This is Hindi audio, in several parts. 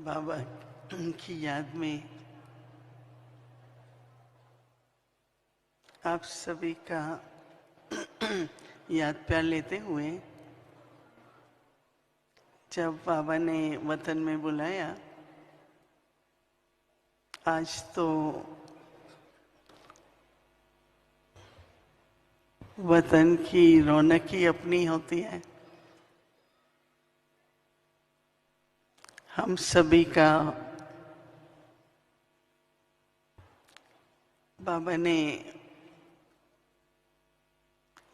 बाबा की याद में आप सभी का याद प्यार लेते हुए जब बाबा ने वतन में बुलाया, आज तो वतन की रौनक ही अपनी होती है। हम सभी का बाबा ने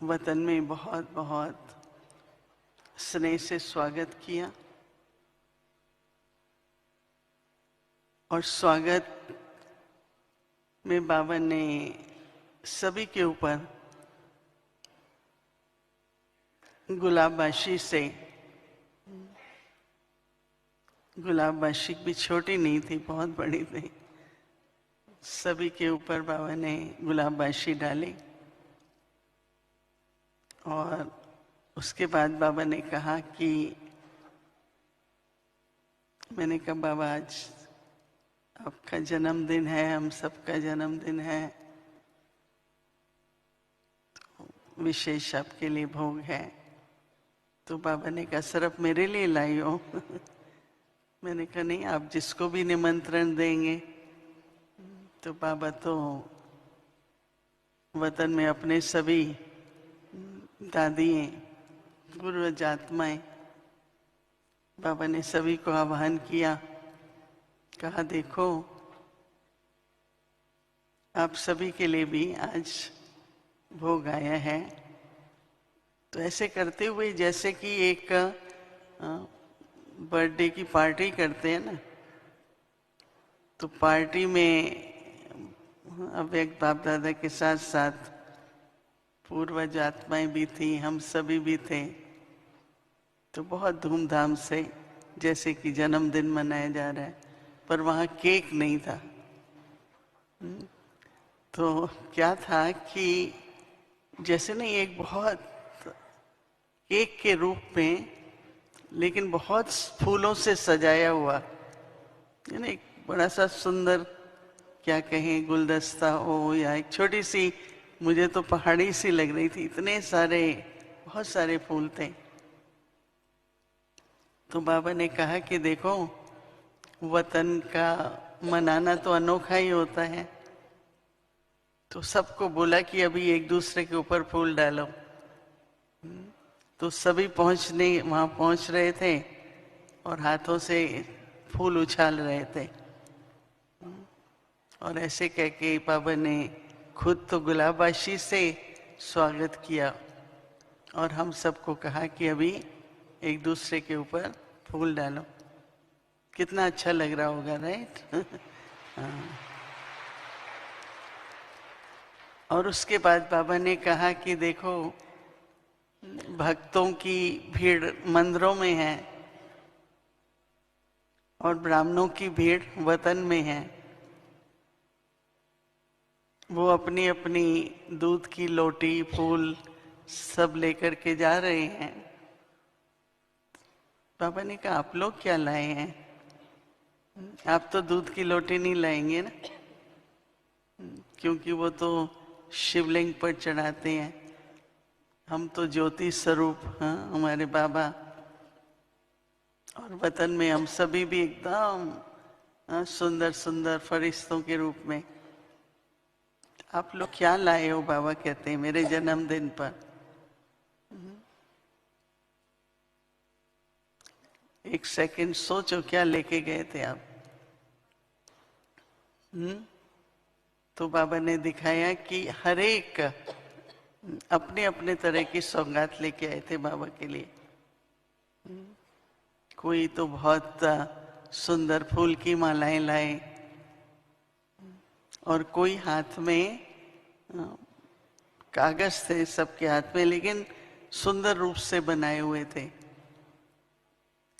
वतन में बहुत बहुत स्नेह से स्वागत किया और स्वागत में बाबा ने सभी के ऊपर गुलाबबाशी से, गुलाबबाशी भी छोटी नहीं थी, बहुत बड़ी थी, सभी के ऊपर बाबा ने गुलाबबाशी डाली। और उसके बाद बाबा ने कहा कि मैंने कहा बाबा आज आपका जन्मदिन है, हम सबका जन्मदिन है, तो विशेष आपके लिए भोग है। तो बाबा ने कहा सिर्फ मेरे लिए लाई हो? मैंने कहा नहीं, आप जिसको भी निमंत्रण देंगे। तो बाबा तो वतन में अपने सभी दादियाँ, पूर्वज आत्माएं, बाबा ने सभी को आह्वान किया, कहा देखो आप सभी के लिए भी आज भोग आया है। तो ऐसे करते हुए जैसे कि एक बर्थडे की पार्टी करते हैं ना, तो पार्टी में अव्यक्त बाप दादा के साथ साथ पूर्वज आत्माएं भी थी, हम सभी भी थे। तो बहुत धूमधाम से जैसे कि जन्मदिन मनाया जा रहा है, पर वहाँ केक नहीं था। तो क्या था कि जैसे नहीं, एक बहुत केक के रूप में, लेकिन बहुत फूलों से सजाया हुआ, यानी एक बड़ा सा सुंदर, क्या कहें, गुलदस्ता हो या एक छोटी सी, मुझे तो पहाड़ी सी लग रही थी, इतने सारे, बहुत सारे फूल थे। तो बाबा ने कहा कि देखो वतन का मनाना तो अनोखा ही होता है। तो सबको बोला कि अभी एक दूसरे के ऊपर फूल डालो। तो सभी वहां पहुंच रहे थे और हाथों से फूल उछाल रहे थे। और ऐसे कह के बाबा ने खुद तो गुलाबबाशी से स्वागत किया और हम सबको कहा कि अभी एक दूसरे के ऊपर फूल डालो। कितना अच्छा लग रहा होगा, राइट? और उसके बाद बाबा ने कहा कि देखो भक्तों की भीड़ मंदिरों में है और ब्राह्मणों की भीड़ वतन में है। वो अपनी अपनी दूध की लोटी, फूल सब लेकर के जा रहे हैं। बाबा ने कहा आप लोग क्या लाए हैं? आप तो दूध की लोटी नहीं लाएंगे ना, क्योंकि वो तो शिवलिंग पर चढ़ाते हैं। हम तो ज्योति स्वरूप, हाँ, हमारे बाबा, और वतन में हम सभी भी एकदम सुंदर सुंदर फरिश्तों के रूप में। आप लोग क्या लाए हो? बाबा कहते हैं मेरे जन्मदिन पर। एक सेकंड सोचो क्या लेके गए थे आप? तो बाबा ने दिखाया कि हर एक अपने अपने तरह की सौगात लेके आए थे बाबा के लिए। कोई तो बहुत सुंदर फूल की मालाएं लाए और कोई हाथ में कागज थे सबके हाथ में, लेकिन सुंदर रूप से बनाए हुए थे।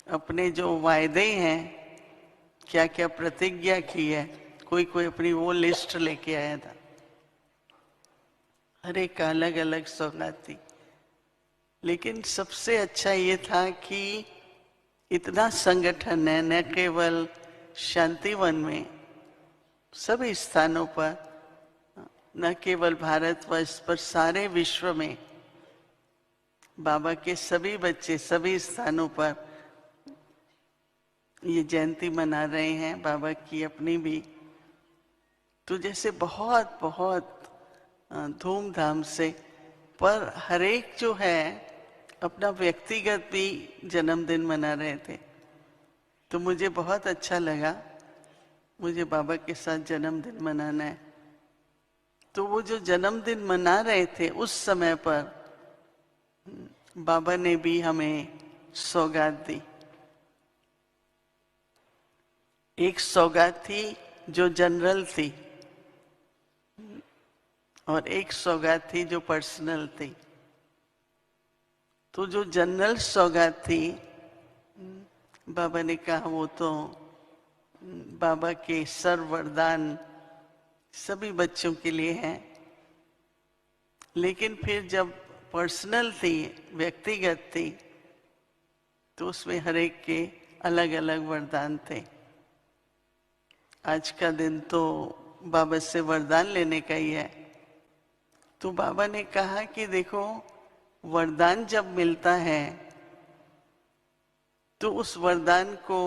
अपने जो वायदे हैं, क्या क्या प्रतिज्ञा की है, कोई कोई अपनी वो लिस्ट लेके आया था। हर एक अलग अलग सौगात थी। लेकिन सबसे अच्छा ये था कि इतना संगठन है, न केवल शांतिवन में, सभी स्थानों पर, न केवल भारतवर्ष पर सारे विश्व में बाबा के सभी बच्चे सभी स्थानों पर ये जयंती मना रहे हैं, बाबा की अपनी भी। तो जैसे बहुत बहुत धूमधाम से, पर हर एक जो है अपना व्यक्तिगत भी जन्मदिन मना रहे थे। तो मुझे बहुत अच्छा लगा, मुझे बाबा के साथ जन्मदिन मनाना है। तो वो जो जन्मदिन मना रहे थे उस समय पर बाबा ने भी हमें सौगात दी। एक सौगात थी जो जनरल थी और एक सौगात थी जो पर्सनल थी। तो जो जनरल सौगात थी, बाबा ने कहा वो तो बाबा के सर्व वरदान सभी बच्चों के लिए हैं। लेकिन फिर जब पर्सनल थी, व्यक्तिगत थी, तो उसमें हर एक के अलग अलग वरदान थे। आज का दिन तो बाबा से वरदान लेने का ही है। तो बाबा ने कहा कि देखो, वरदान जब मिलता है तो उस वरदान को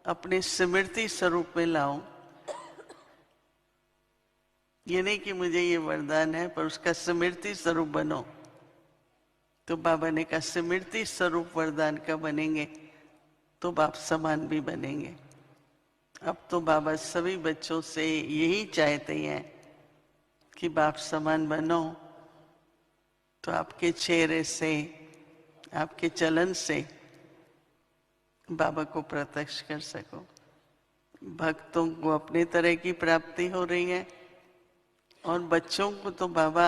अपने स्मृति स्वरूप में लाओ। ये नहीं कि मुझे ये वरदान है, पर उसका स्मृति स्वरूप बनो। तो बाबा ने कहा स्मृति स्वरूप वरदान का बनेंगे तो बाप समान भी बनेंगे। अब तो बाबा सभी बच्चों से यही चाहते हैं कि बाप समान बनो, तो आपके चेहरे से, आपके चलन से बाबा को प्रत्यक्ष कर सको। भक्तों को अपने तरह की प्राप्ति हो रही है और बच्चों को तो बाबा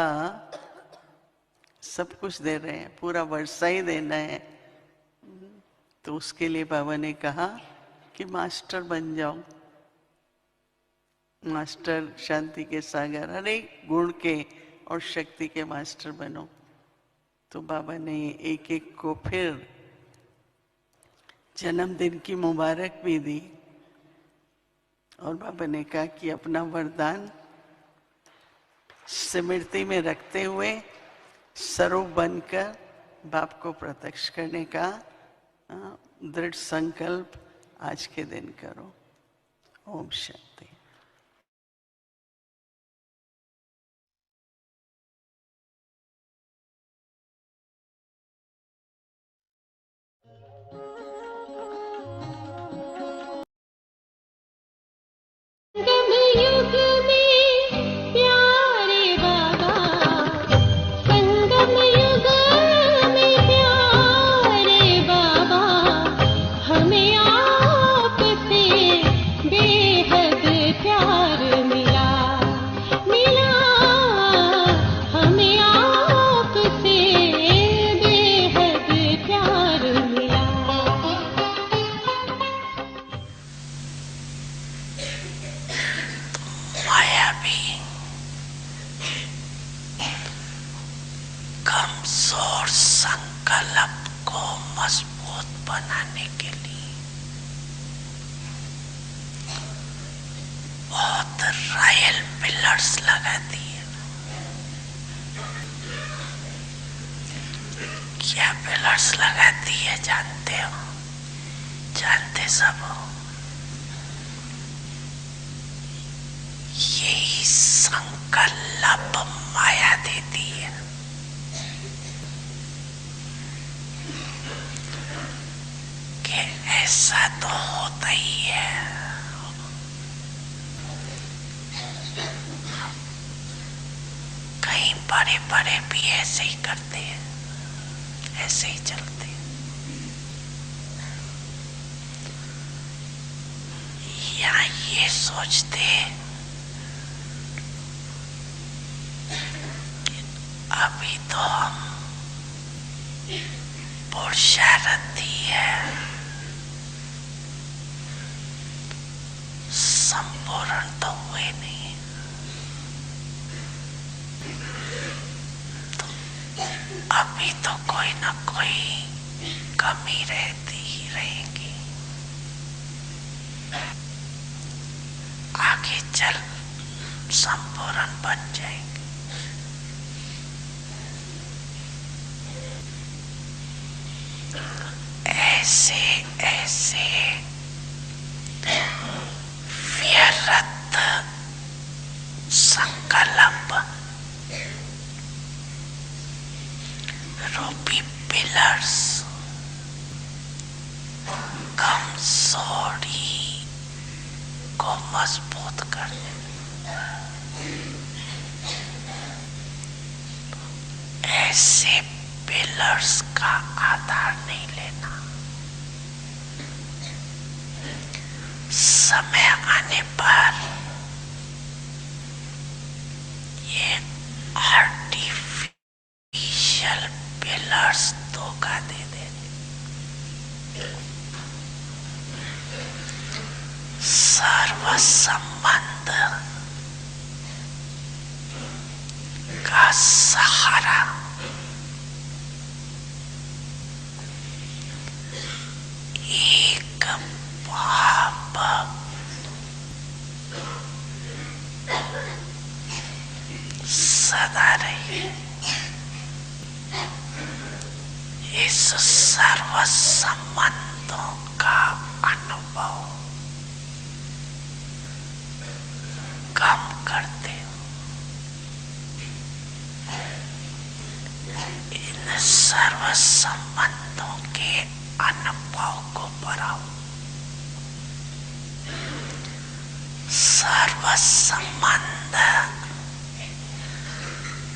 सब कुछ दे रहे हैं, पूरा वर्षा ही देना है। तो उसके लिए बाबा ने कहा कि मास्टर बन जाओ, मास्टर शांति के सागर, हर एक गुण के और शक्ति के मास्टर बनो। तो बाबा ने एक एक को फिर जन्मदिन की मुबारक भी दी और बाबा ने कहा कि अपना वरदान स्मृति में रखते हुए स्वरूप बनकर बाप को प्रत्यक्ष करने का दृढ़ संकल्प आज के दिन करो। ओम शांति। कमजोर संकल्प को मजबूत बनाने के लिए बहुत रॉयल पिलर्स लगा दिए। क्या पिलर्स लगा दिए जानते हो? जानते सब हो? यही संकल्प माया देती है। कि ऐसा तो होता ही है, कहीं बड़े बड़े भी ऐसे ही करते हैं, ऐसे ही चलते हैं। या ये सोचते अभी तो हम पुरुषार्थी है, संपूर्ण तो हुए नहीं, तो अभी तो कोई ना कोई कमी रहती ही रहेगी। आगे चल संपूर्ण बन जाएंगे। ऐसे ऐसे व्यर्थ संकल्प रूपी पिलर्स कमजोरी को मजबूत कर देते। ऐसे पिलर्स का आधार नहीं लेना। समय आने पर ये आर्टिफिशियल पिलर्स धोखा दे देंगे। सर्व संबंध का सहारा एक पाप सदा रही। इस सर्व संबंधों का अनुभव कम करते हो। इन सर्व संबंधों के अनुभव को बढ़ाओ। सर्व संबंध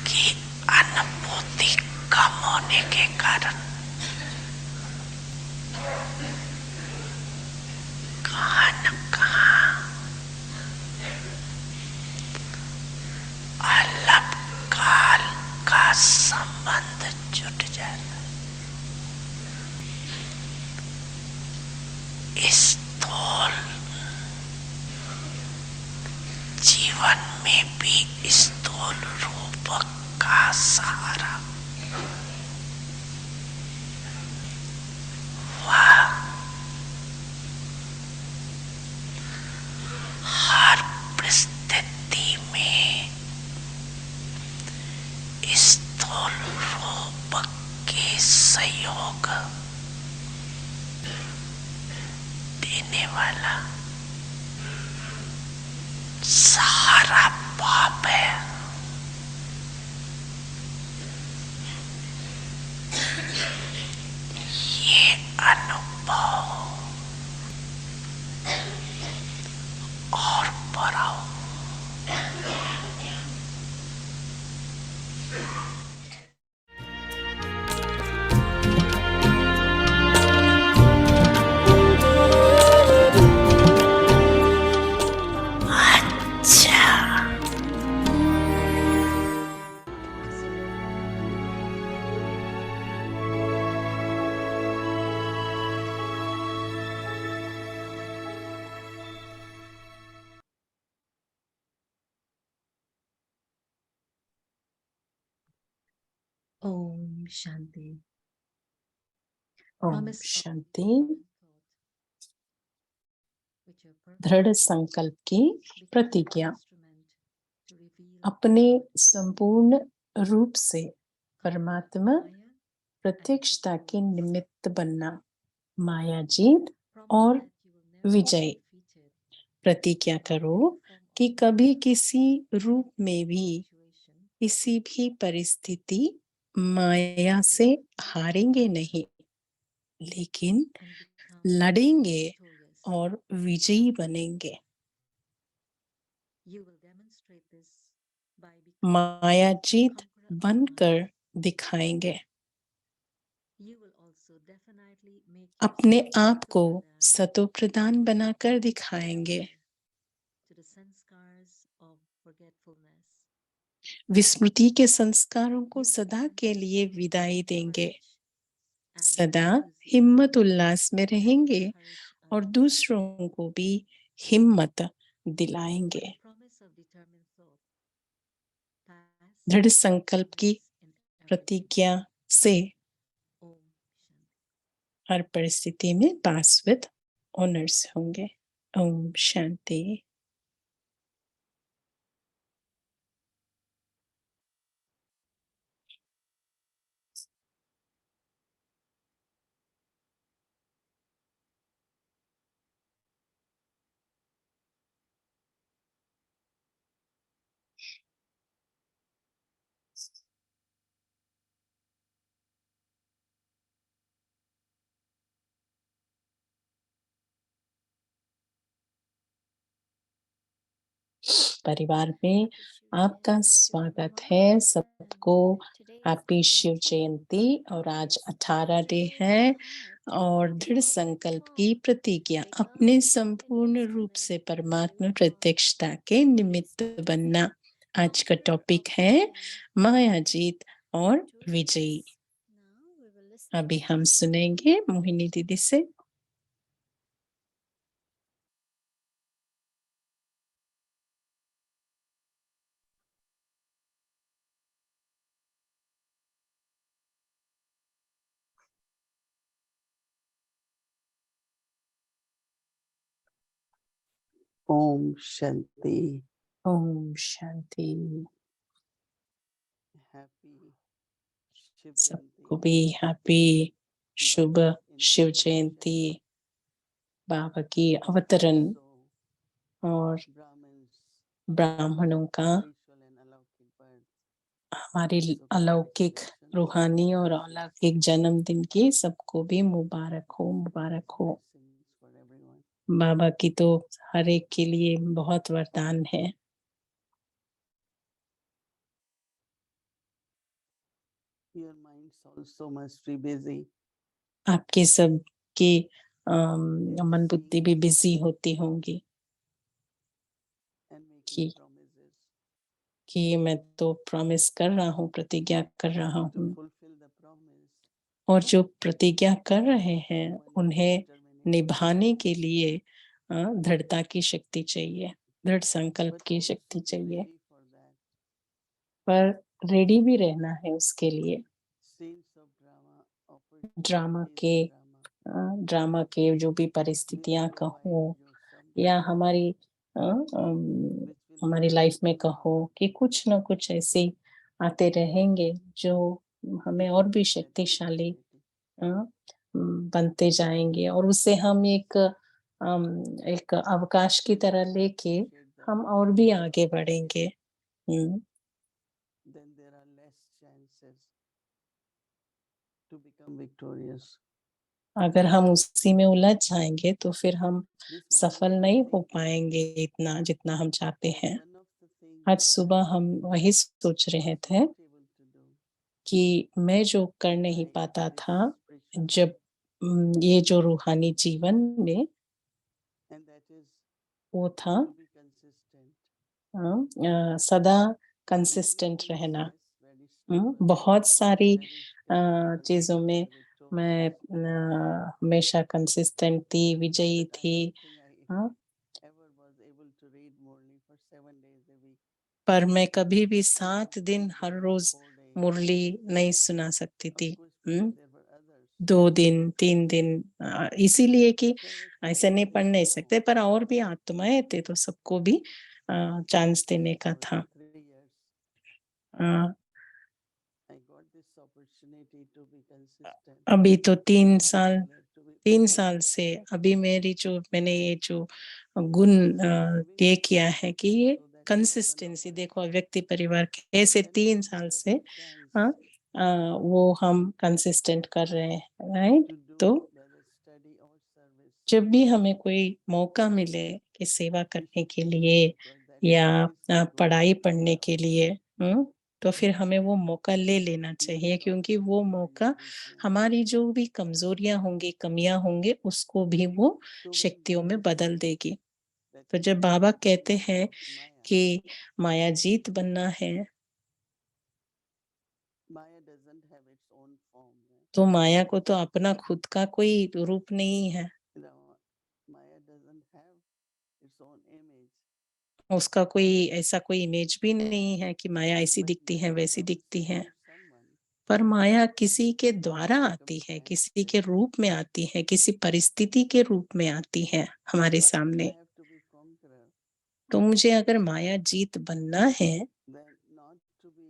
की अनुभूति कम होने के कारण कहाँ न कहाँ अलग काल का संबंध जुट जाता है। स्थूल जीवन में भी स्थूल रूप का सहारा वह हर परिस्थिति में स्थूल रूप के सहयोग देने वाला सहारा पाप है। ये अनुभव और बढ़ाओ। अच्छा, ओम शांति। ओम शांति। दृढ़ संकल्प की प्रतिज्ञा। अपने संपूर्ण रूप से परमात्मा प्रत्यक्षता के निमित्त बनना, माया जीत और विजय। प्रतिज्ञा करो कि कभी किसी रूप में भी किसी भी परिस्थिति माया से हारेंगे नहीं, लेकिन लड़ेंगे और विजयी बनेंगे। माया जीत बनकर दिखाएंगे। अपने आप को सतो प्रधान बनाकर दिखाएंगे। विस्मृति के संस्कारों को सदा के लिए विदाई देंगे। सदा हिम्मत उल्लास में रहेंगे और दूसरों को भी हिम्मत दिलाएंगे। दृढ़ संकल्प की प्रतिज्ञा से हर परिस्थिति में पास विद ऑनर्स होंगे। ओम शांति। परिवार में आपका स्वागत है सबको। हैप्पी शिव जयंती। और आज 18 डे है और दृढ़ संकल्प की प्रतिज्ञा, अपने संपूर्ण रूप से परमात्मा प्रत्यक्षता के निमित्त बनना। आज का टॉपिक है माया जीत और विजयी। अभी हम सुनेंगे मोहिनी दीदी से। ओम शांति। ओम शांति। हैप्पी शिव सबको भी हैप्पी शुभ शिव जयंती। बाबा की अवतरण और ब्राह्मणों का हमारे अलौकिक रूहानी और अलौकिक जन्मदिन की सबको भी मुबारक हो, मुबारक हो। बाबा की तो हर एक के लिए बहुत वरदान है। आपके सब की मन बुद्धि भी बिजी होती होंगी कि मैं तो प्रॉमिस कर रहा हूँ, प्रतिज्ञा कर रहा हूँ। और जो प्रतिज्ञा कर रहे हैं उन्हें निभाने के लिए दृढ़ता की शक्ति चाहिए, दृढ़ संकल्प की शक्ति चाहिए, पर रेडी भी रहना है उसके लिए। ड्रामा के जो भी परिस्थितियां कहो या हमारी लाइफ में कहो कि कुछ ना कुछ ऐसे आते रहेंगे जो हमें और भी शक्तिशाली बनते जाएंगे, और उससे हम एक अवकाश की तरह लेके हम और भी आगे बढ़ेंगे। अगर हम उसी में उलझ जाएंगे तो फिर हम सफल नहीं हो पाएंगे इतना जितना हम चाहते हैं। आज सुबह हम वही सोच रहे थे कि मैं जो कर नहीं पाता था जब ये जो रूहानी जीवन में, वो था सदा कंसिस्टेंट रहना। बहुत सारी चीजों में मैं हमेशा कंसिस्टेंट थी, विजयी थी। पर मैं कभी भी 7 दिन हर रोज मुरली नहीं सुना सकती थी। 2 दिन 3 दिन, इसीलिए कि ऐसे नहीं पढ़ नहीं सकते, पर और भी आत्माएं थे तो सबको भी चांस देने का था। अभी तो 3 साल से अभी मैंने ये जो गुण ये किया है कि ये कंसिस्टेंसी देखो, व्यक्ति परिवार कैसे 3 साल से वो हम कंसिस्टेंट कर रहे हैं, राइट। तो जब भी हमें कोई मौका मिले कि सेवा करने के लिए या पढ़ाई पढ़ने के लिए, तो फिर हमें वो मौका ले लेना चाहिए, क्योंकि वो मौका हमारी जो भी कमजोरियां होंगी, कमियां होंगी, उसको भी वो शक्तियों में बदल देगी। तो जब बाबा कहते हैं कि माया जीत बनना है, तो माया को तो अपना खुद का कोई रूप नहीं है, उसका ऐसा कोई इमेज भी नहीं है कि माया ऐसी दिखती है वैसी दिखती है। पर माया किसी के द्वारा आती है, किसी के रूप में आती है, किसी परिस्थिति के रूप में आती है हमारे सामने। तो मुझे अगर माया जीत बनना है then not to be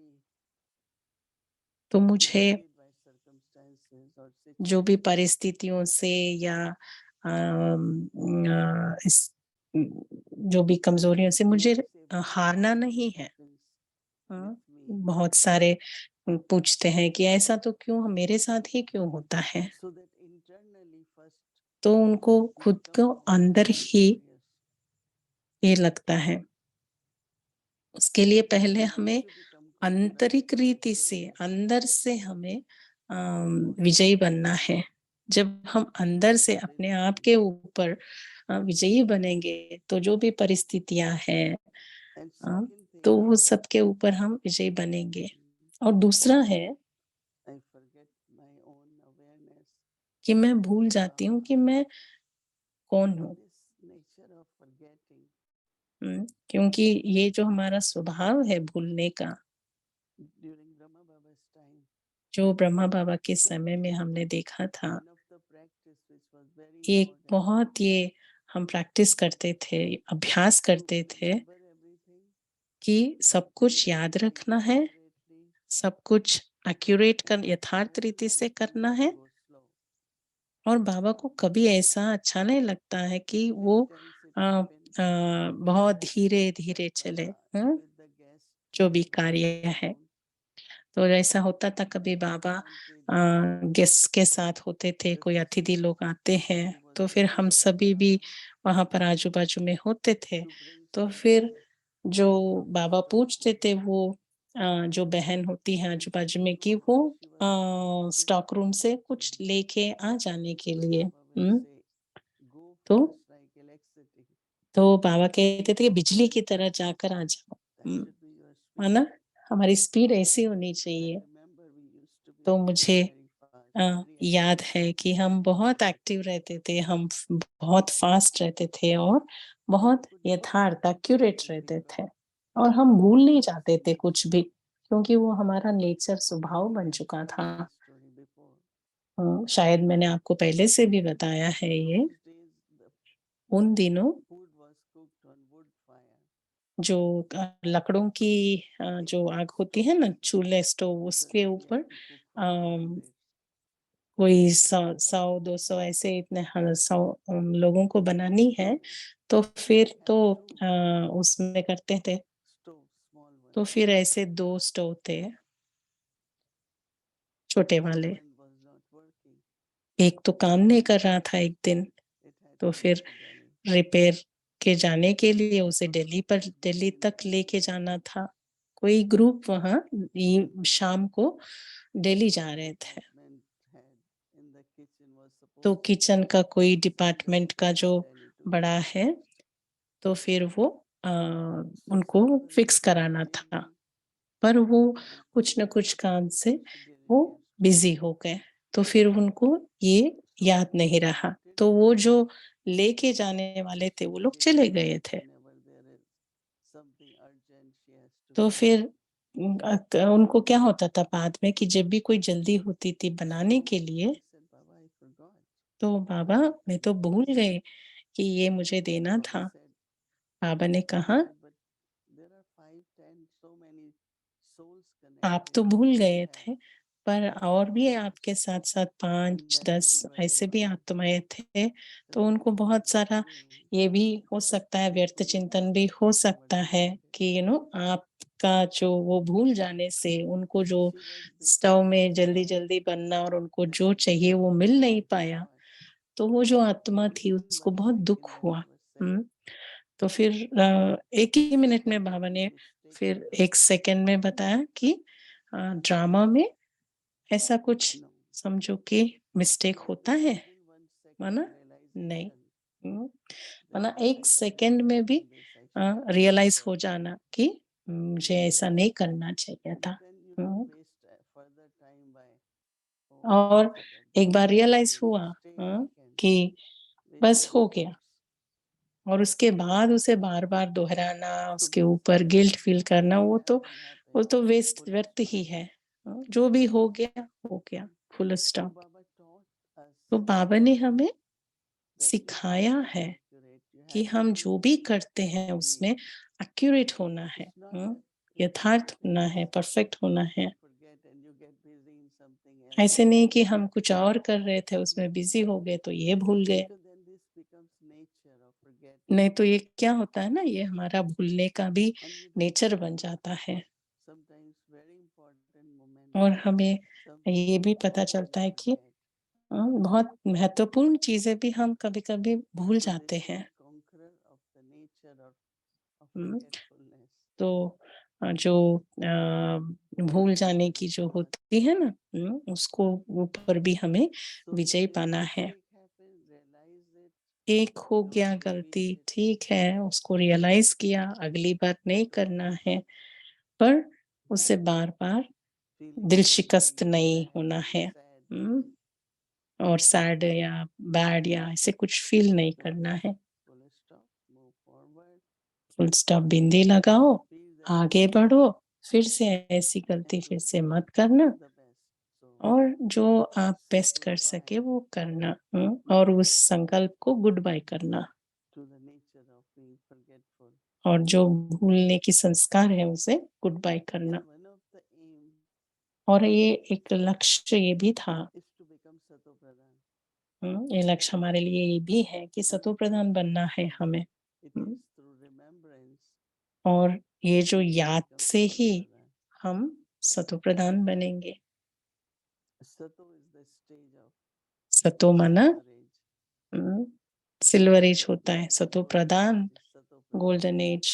तो मुझे swayed by circumstances or जो भी situations. परिस्थितियों से या इस जो भी कमजोरियों से मुझे Never say, "Baba, हारना why नहीं this है। happens हाँ, with me?" बहुत सारे पूछते हैं कि ऐसा तो क्यों मेरे साथ ही क्यों होता है? So that internally first तो उनको we खुद become को अंदर very ही curious. ये लगता है। उसके लिए पहले We want हमें to become आंतरिक completely रीति से, victorious. अंदर से हमें विजयी बनना है। जब हम अंदर से अपने आप के ऊपर विजयी बनेंगे, तो जो भी परिस्थितियाँ हैं And अ, second thing, तो वो सबके ऊपर हम विजयी बनेंगे। और दूसरा है I forget my own awareness. कि मैं भूल जाती हूँ कि मैं कौन हूँ। This nature of forgetting क्योंकि ये जो हमारा स्वभाव है भूलने का, during Brahma Baba's time, जो ब्रह्मा बाबा के समय में हमने देखा था, one of the practice which was very एक important बहुत ये हम प्रैक्टिस करते थे, अभ्यास to करते थे remember everything, कि सब कुछ remember याद everything रखना है, accurately, सब कुछ एक्यूरेट and यथार्थ never रीति let से करना things है। go slow. और बाबा को कभी ऐसा अच्छा नहीं लगता है कि Many वो times it अ, happens बहुत धीरे-धीरे चले, with the guest जो भी who कार्य is है। around. तो ऐसा होता था कभी बाबा गेस्ट के साथ होते थे, कोई अतिथि लोग आते हैं, तो फिर हम सभी भी वहाँ पर आजू-बाजू में होते थे। To bring तो something फिर जो from the बाबा store. पूछते थे वो जो बहन होती है आजू-बाजू में कि वो स्टॉक रूम से कुछ लेके आ जाने के लिए। Baba will hmm, say, "Go तो fast like electricity." तो बाबा कहते थे कि बिजली की तरह जाकर आ जाओ। That should be your है speed. ना? हमारी स्पीड ऐसी होनी I चाहिए। remember we used to be तो very, मुझे very fast, very याद active. है कि हम बहुत एक्टिव रहते थे, हम बहुत फास्ट रहते थे और बहुत Could never यथार्थ forget एक्यूरेट रहते everything. थे और हम भूल नहीं जाते थे कुछ भी, क्योंकि वो हमारा नेचर स्वभाव बन चुका Told था। you this story before. शायद मैंने आपको पहले से भी बताया है ये। Those days, the उन दिनों food was cooked on wood fire. जो लकड़ों की जो आग होती है ना, चूल्हे स्टोव Because उसके we ऊपर had to cook for अम 500. कोई 100-200 ऐसे इतने 100 लोगों को बनानी है, तो We फिर had तो two उसमें करते थे। stoves, small तो ones. फिर ऐसे 2 स्टोव थे, छोटे वाले। One was not working. एक तो काम नहीं कर रहा था एक दिन, It had तो to go फिर to Delhi. रिपेयर के जाने के लिए उसे दिल्ली तक लेके जाना था। कोई ग्रुप वहाँ शाम को दिल्ली जा रहे थे। Department head in the kitchen was तो supposed to किचन take का कोई the डिपार्टमेंट का food जो from Delhi to बड़ा India. है, तो फिर वो So उनको some were फिक्स very कराना था, busy पर वो and कुछ न कुछ काम से they वो refused to बिज़ी come. हो गए, तो फिर उनको ये So याद when नहीं they रहा। wanted तो to वो जो come, लेके जाने वाले थे, वो लोग they चले told गए that थे। whenever there is something urgent, she has to तो come. फिर उनको क्या होता था बाद में कि जब भी कोई जल्दी होती थी बनाने So के लिए, I said, Baba, I forgot. तो बाबा मैं तो भूल गए कि ये मुझे देना Baba था। said, बाबा ने I कहा, said, but there are 5, 10, so many souls आप connected. तो भूल We गए have थे, पर और भी souls आपके साथ-साथ in 5, Delhi 10 divided ऐसे भी by आत्माएँ थे, तो उनको बहुत सारा literally ये भी हो सकता है, they व्यर्थ could चिंतन भी imagine हो whatever सकता they है wanted. कि आपका जो वो भूल जाने से उनको जो She was स्टोव becoming में sad जल्दी-जल्दी बनना और उनको that जो I चाहिए वो didn't मिल come. नहीं I पाया, forgot. तो वो जो आत्मा थी Within उसको 1 बहुत दुःख second, हुआ। Baba was saying, हुँ, तो फिर 1 ही मिनट में बाबा ने फिर 1 सेकंड में बताया कि ड्रामा में ऐसा कुछ no. समझो कि मिस्टेक It होता was है, within 1 second माना नहीं। realization हुँ, that माना if 1 I could have second में भी forgotten this, I should have done it realise हो earlier. जाना कि मुझे ऐसा नहीं करना चाहिए But था। then you don't hmm, waste further time by, oh, I और forgot एक this. बार रियलाइज़ You हुआ stay vacant, कि बस wasting हो गया, thoughts. और उसके बाद उसे बार-बार दोहराना, So उसके ऊपर basically गिल्ट what फ़ील करना, happened, वो happened, तो full व्यर्थ stop. ही है। जो भी हो गया, full So stop. Baba taught us तो बाबा ने हमें that if you सिखाया want to be है accurate, you कि हम जो भी करते हैं उसमें एक्यूरेट होना है, यथार्थ होना है, परफेक्ट होना है। ऐसे नहीं कि हम कुछ और कर रहे थे, उसमें बिजी हो गए तो ये भूल गए। नहीं तो ये क्या होता है ना, ये हमारा भूलने का भी नेचर बन जाता है। और हमें ये भी पता चलता है कि बहुत महत्वपूर्ण चीजें भी हम कभी-कभी भूल जाते हैं। हुँ, तो जो भूल जाने की जो होती है ना, उसको ऊपर भी हमें विजय पाना है। एक हो गया गलती, ठीक है, उसको रियलाइज़ किया, अगली बार नहीं करना है, पर उससे बार-बार दिल शिकस्त नहीं होना है। हुँ, और सैड या बैड या ऐसे कुछ फ़ील नहीं करना है। फुल स्टॉप बिंदी लगाओ, आगे बढ़ो, फिर से ऐसी गलती फिर से मत करना और जो आप बेस्ट कर सके वो करना, और उस संकल्प को गुड बाय करना। और जो भूलने की संस्कार है उसे गुड बाय करना। और ये एक लक्ष्य ये भी था, ये लक्ष्य हमारे लिए ये भी है कि सतो प्रधान बनना है हमें। हुँ, और ये जो याद से ही हम सतो प्रधान बनेंगे। सतो माना सिल्वर एज होता है, सतो प्रधान गोल्डन एज,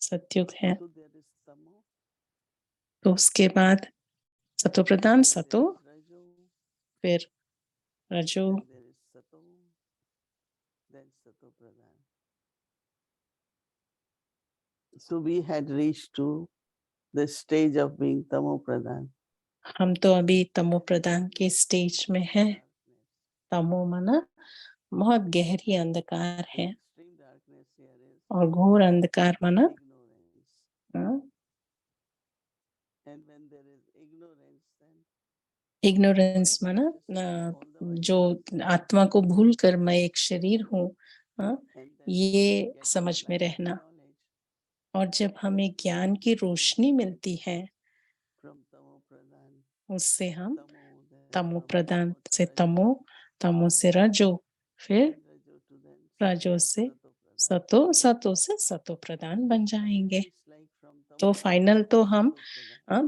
सतयुग है। तो उसके बाद सतो प्रधान सतो, फिर रजो, So we had reached to the stage of being Tamo Pradhan. हम तो अभी तमो प्रधान के स्टेज में हैं। तमो माना बहुत गहरी अंधकार है और घोर अंधकार माना इग्नोरेंस माना जो आत्मा को भूल कर मैं एक शरीर हूँ, ये समझ में रहना। और जब हमें ज्ञान की रोशनी मिलती है उससे हम तमो प्रधान से तमो, तमो से रजो, फिर रजो से सतो, सतो से सतो प्रधान बन जाएंगे। तो फाइनल तो हम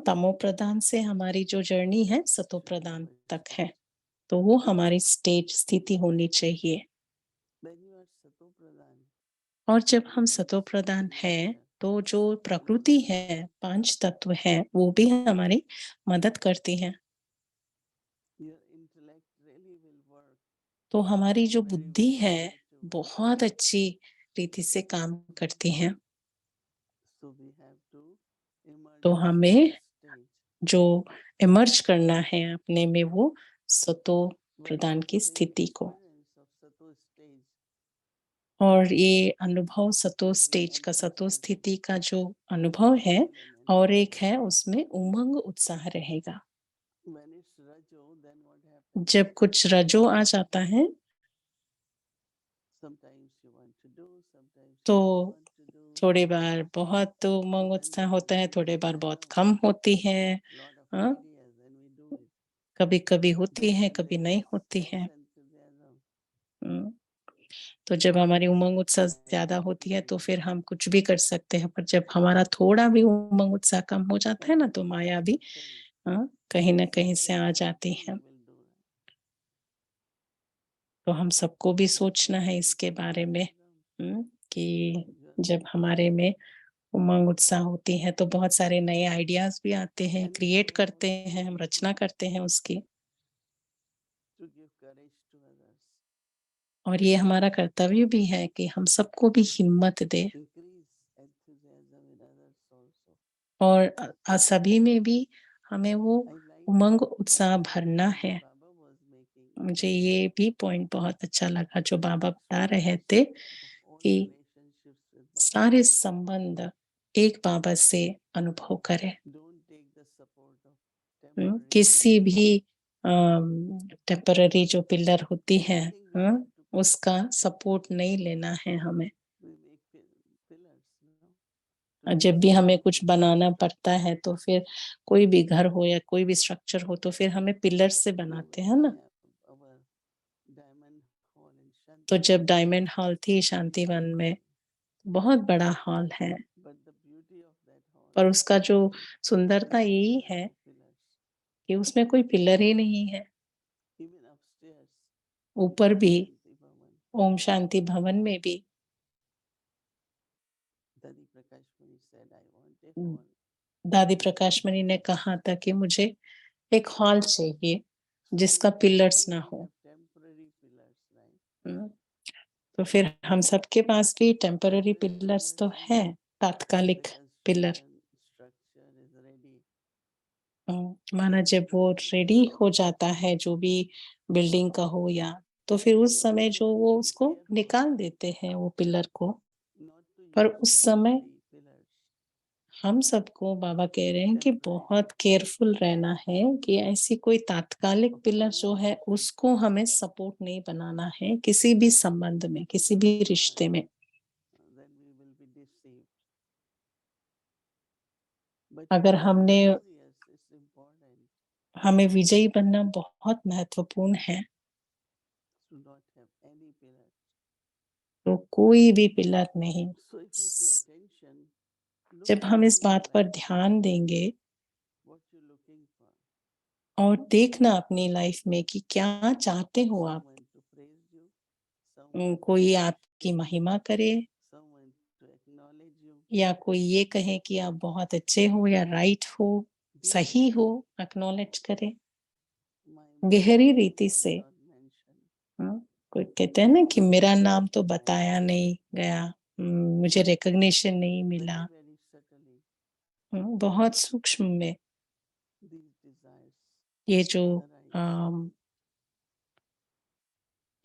तमो प्रधान से हमारी जो जर्नी है सतो प्रधान तक है, तो वो हमारी स्टेज स्थिति होनी चाहिए। और जब हम सतो प्रधान हैं तो जो प्रकृति है, पांच तत्व है, वो भी हमारी मदद करती हैं। तो हमारी जो बुद्धि है बहुत अच्छी रीति से काम करती है। तो हमें जो इमर्ज करना है अपने में वो सतो प्रधान की स्थिति को। और ये अनुभव सतो स्टेज का, सतो स्थिति का जो अनुभव है, और एक है उसमें उमंग उत्साह रहेगा। जब कुछ रजो आ जाता है तो थोड़ी बार बहुत उमंग उत्साह होता है, थोड़ी बार बहुत कम होती है। हाँ, कभी-कभी होती है, कभी नहीं होती है। तो जब हमारी उमंग उत्साह ज़्यादा होती है तो फिर हम कुछ भी कर सकते हैं, पर जब हमारा थोड़ा भी उमंग उत्साह कम हो जाता है ना तो माया भी कहीं न कहीं से आ जाती है। तो हम सबको भी सोचना है इसके बारे में, कि जब हमारे में उमंग उत्साह होती है तो बहुत सारे नए आइडियाज़ भी आते हैं, क्रिएट करते हैं, हम रचना करते हैं उसकी। और ये हमारा कर्तव्य भी है कि हम सबको भी हिम्मत दें और सभी में भी हमें वो उमंग उत्साह भरना है। मुझे ये भी पॉइंट बहुत अच्छा लगा जो बाबा बता रहे थे कि सारे संबंध एक बाबा से अनुभव करें। किसी भी टेम्पररी जो पिलर होती है, उसका सपोर्ट नहीं लेना है हमें। We make pillars, to जब भी support हमें the कुछ pillars. बनाना पड़ता है तो फिर कोई भी घर हो या कोई भी स्ट्रक्चर हो तो फिर हमें पिलर से बनाते हैं We ना। have our diamond hall in तो Shanti. जब डायमंड हॉल थी शांतिवन में, बहुत बड़ा हॉल है, But the beauty of that hall पर उसका जो सुंदरता is यही there are है no pillars. कि उसमें कोई पिलर ही नहीं है। Even upstairs ऊपर in भी Shanti Bhavan, ओम शांति भवन में भी Dadi Prakash Muni said, I want a hall. दादी प्रकाश मणि ने कहा था कि मुझे एक हॉल चाहिए जिसका पिलर्स ना We हो। have temporary pillars, right? हम्म, तो फिर हम सबके पास भी टेम्पररी Temporary पिलर्स तो pillars है, when तात्कालिक the pillar. construction structure is ready. माना जब वो रेडी हो जाता है, जो भी बिल्डिंग का हो या, तो फिर उस समय जो वो उसको निकाल देते हैं वो पिलर को। Not to पर use उस समय temporary pillars. हम सबको बाबा कह रहे हैं कि बहुत केयरफुल रहना है कि ऐसी कोई तात्कालिक पिलर जो है उसको हमें सपोर्ट नहीं बनाना है किसी भी संबंध में, किसी भी रिश्ते में। Then we will be deceived. But अगर to be हमने victorious is important. हमें विजयी बनना बहुत महत्वपूर्ण है, To not have any pillars. तो कोई भी पिलर नहीं। So if we pay attention, look जब हम into इस your बात पर life, ध्यान देंगे what you're looking for. और देखना अपनी लाइफ में कि क्या चाहते हो आप। Someone to praise you, someone to कोई worship आपकी you, महिमा करे someone to acknowledge you. या कोई ये कहे कि आप बहुत अच्छे हो या राइट हो, Deep सही हो, inside, एक्नॉलेज करे my गहरी name रीति was से। not mentioned. कोई कहते हैं ना कि मेरा नाम तो My बताया name, नहीं गया, मुझे रिकग्निशन नहीं मिला। very, very subtly, बहुत सूक्ष्म में these desires ये जो arise,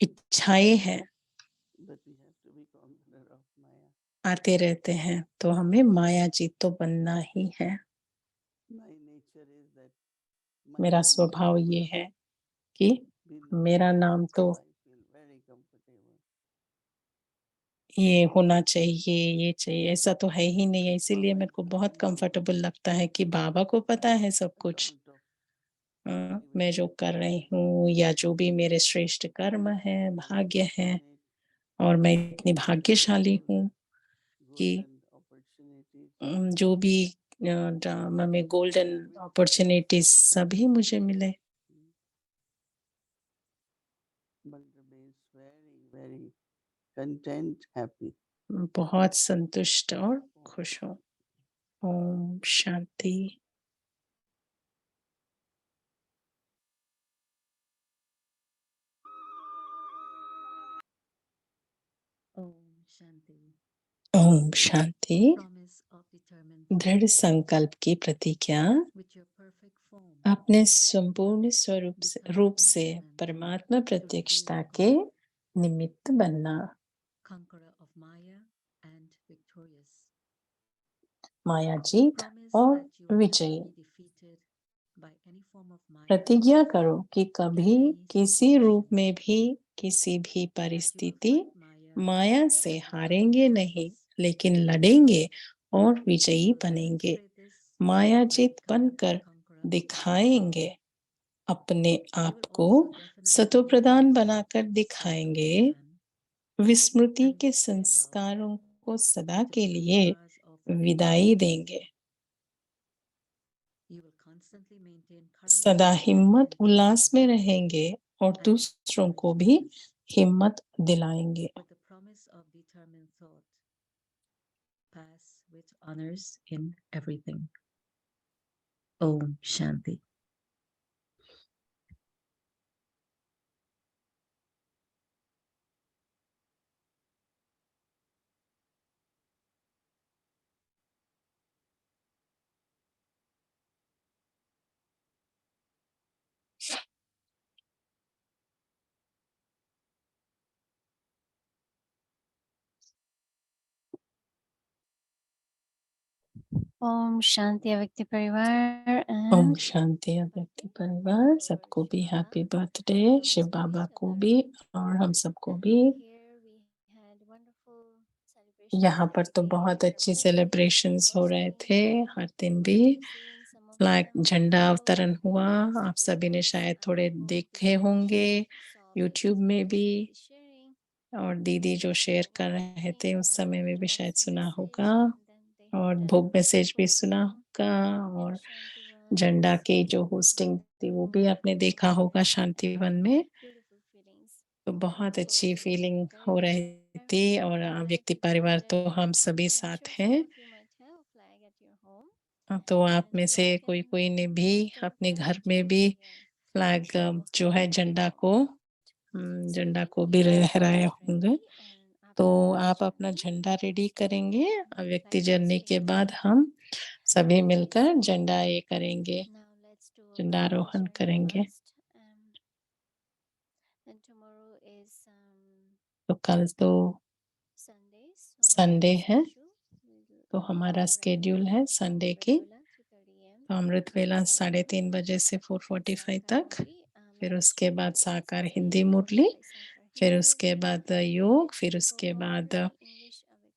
इच्छाएं हैं but we have to be conqueror of Maya. आते रहते हैं, तो हमें माया जीत तो बनना ही है। My nature is that मेरा my name should स्वभाव ये है कि be मेरा mentioned, नाम तो so I feel very comfortable. ये होना चाहिए, ये चाहिए, ऐसा तो है ही नहीं है, इसीलिए Baba मेरे is को बहुत very कंफर्टेबल knowing लगता है कि बाबा को पता है सब कुछ। account of activity मैं जो that कर I रही have हूँ या जो भी मेरे श्रेष्ठ कर्म है, भाग्य है, और मैं इतनी भाग्यशाली हूँ कि golden opportunities. जो भी ड्रामा में गोल्डन अपॉर्चुनिटीज सभी मुझे मिले। Baldram is very, very content, happy. बहुत संतुष्ट और खुश हूँ। ओम शांति। ओम शांति। दृढ़ संकल्प की प्रतिज्ञा अपने संपूर्ण स्वरूप रूप से परमात्मा प्रत्यक्षता के निमित्त बनना। माया जीत और विजयी। प्रतिज्ञा करो कि कभी किसी रूप में भी किसी भी परिस्थिति माया से हारेंगे नहीं, लेकिन लड़ेंगे और विजयी बनेंगे। माया जीत बनकर दिखाएंगे, अपने आप को सतो प्रदान बनाकर दिखाएंगे। विस्मृति के संस्कारों को सदा के लिए विदाई देंगे। सदा हिम्मत उल्लास में रहेंगे और दूसरों को भी हिम्मत दिलाएंगे। ओम शांति। ओम शांति अव्यक्त परिवार ओम and शांति अव्यक्त परिवार, सबको भी हैप्पी बर्थडे, शिव बाबा को भी और हम सबको भी। यहाँ पर तो बहुत अच्छी सेलिब्रेशंस हो रहे थे, हर दिन भी फ्लैग झंडा अवतरण हुआ। आप सभी ने शायद थोड़े देखे होंगे यूट्यूब में भी, और दीदी जो शेयर कर रहे थे उस समय में भी शायद सुना होगा, और भोग मैसेज भी सुना होगा, और झंडा की जो होस्टिंग थी वो भी आपने देखा होगा शांतिवन में। तो बहुत अच्छी फीलिंग हो रही थी, और व्यक्ति परिवार तो हम सभी साथ हैं। तो आप में से कोई कोई ने भी अपने घर में भी फ्लैग जो है झंडा को भी लहराए होंगे। तो आप अपना झंडा रेडी करेंगे, व्यक्ति जर्नी के बाद हम सभी मिलकर झंडा ये करेंगे, झंडारोहण करेंगे। तो कल तो संडे है, तो हमारा स्केड्यूल है संडे की। तो अमृत वेला 3:30 बजे से 4:45 तक, फिर उसके बाद साकार हिंदी मुरली, फिर उसके बाद योग, फिर उसके बाद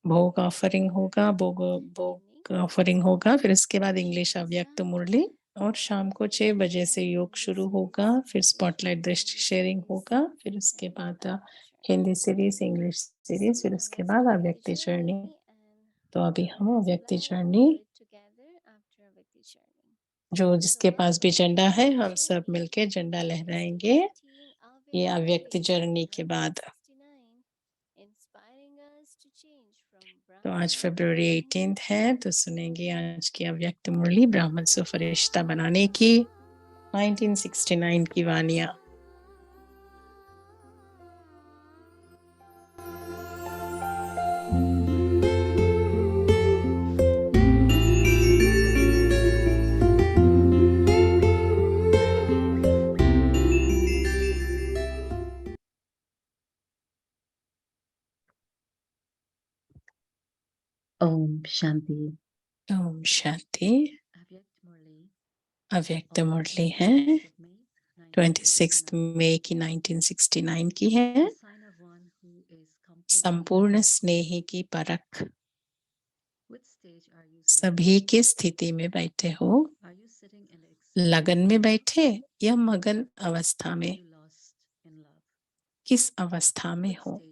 भोग ऑफरिंग होगा, भोग ऑफरिंग होगा, फिर उसके बाद इंग्लिश अव्यक्त मुरली, और शाम को 6 बजे से योग शुरू होगा, फिर स्पॉटलाइट दृष्टि शेयरिंग होगा, फिर उसके बाद हिंदी सीरीज, इंग्लिश सीरीज, फिर उसके बाद अव्यक्त जर्नी। तो अभी हम अव्यक्त जर्नी, जो जिसके पास भी झंडा है हम सब मिलके झंडा लहराएंगे ये अव्यक्त जर्नी के बाद। तो आज फरवरी 18 है, तो सुनेंगे आज की अव्यक्त मुरली, ब्राह्मण से फरिश्ता बनाने की, 1969 की वानिया। ओम शांति। ओम शांति। अव्यक्त मुरली है 26 मई की 1969 की है। संपूर्ण स्नेही की परख। सभी की स्थिति में बैठे हो, लगन में बैठे या मगन अवस्था में, किस अवस्था में हो?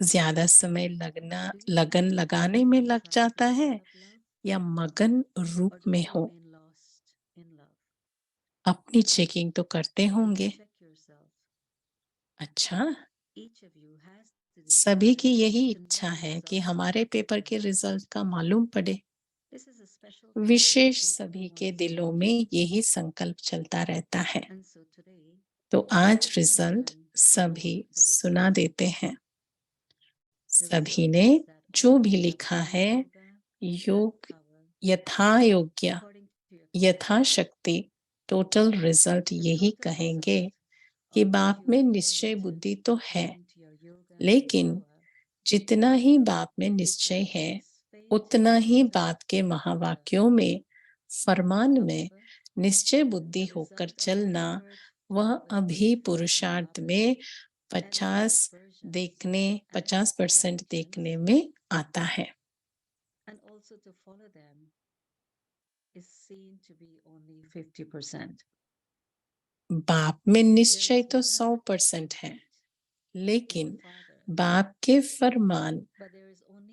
ज्यादा समय लगन लगाने में लग जाता है या मगन रूप में हो? अपनी चेकिंग तो करते होंगे। अच्छा, सभी की यही इच्छा है कि हमारे पेपर के रिजल्ट का मालूम पड़े। विशेष सभी के दिलों में यही संकल्प चलता रहता है। तो आज रिजल्ट सभी सुना देते हैं। सभी ने जो भी लिखा है, योग यथा योग्य यथाशक्ति टोटल रिजल्ट यही कहेंगे कि बाप में निश्चय बुद्धि तो है, लेकिन जितना ही बाप में निश्चय है उतना ही बाप के महावाक्यों में, फरमान में निश्चय बुद्धि होकर चलना, वह अभी पुरुषार्थ में 50% देखने में आता है। बाप में निश्चय तो 100% है, लेकिन बाप के फरमान